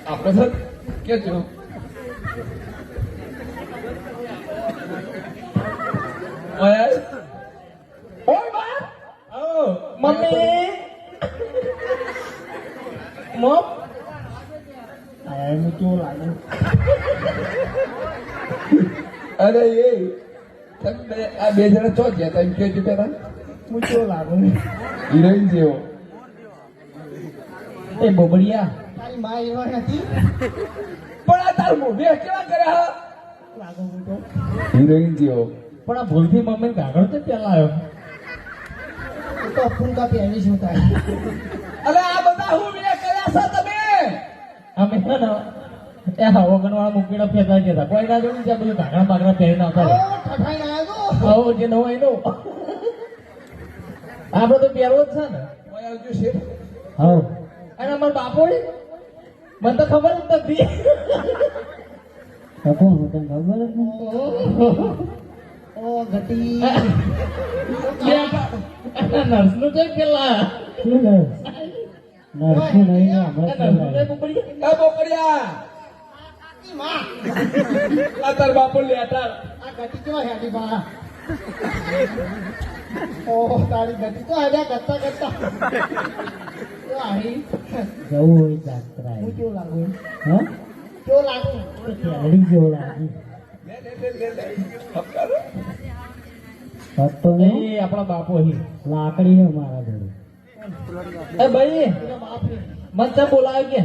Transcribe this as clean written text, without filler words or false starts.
આપણે સર કે છો મમ્મી મોપ આયા કેવું લાગે અરે એ તમે આ બે જણા ચો ગયા તા એમ કે પેલા હું કેવું લાગુ હિરોઈન જેવો એ બોબડિયા તારી માં એવા નથી પણ આ તાર મોઢે કેવા કર્યા લાગુ હું તો હિરોઈન જેવો પણ આ ભૂલથી મમ્મી કાગળ તો પેલા આવ્યો તો ફૂંકા પહેરી શું થાય અરે આ બધા હું બે કર્યા છો તમે અમે છે ને એ હવગણવાળા મૂકીને ફેરતા ગયા કોઈ ના જોયું ત્યાં બધું કાગડા બાગડા પહેરીને આવતા આવો જે નવો એનો આપણે તો પહેરવો જ છે ને કોઈ આવજો શેઠ હા અને અમાર બાપોડી મને તો ખબર જ નથી કોણ તને ખબર જ ઓ ગટી નર્સ નું કઈ પેલા નર્સ નું નહીં આ બોકડિયા આ તાર બાપુ લેટા આ ગટી કેવા હેડી બા ઓ તારી ગટી તો હેડ્યા કરતા કરતા જવું હોય જાત્રા હું કેવું લાગુ હા કેવું લાગુ કેવડી જેવું લાગુ તો નહીં આપણા બાપુ અહીં લાકડી હે મારા જોડે એ ભાઈ મત બોલાવ કે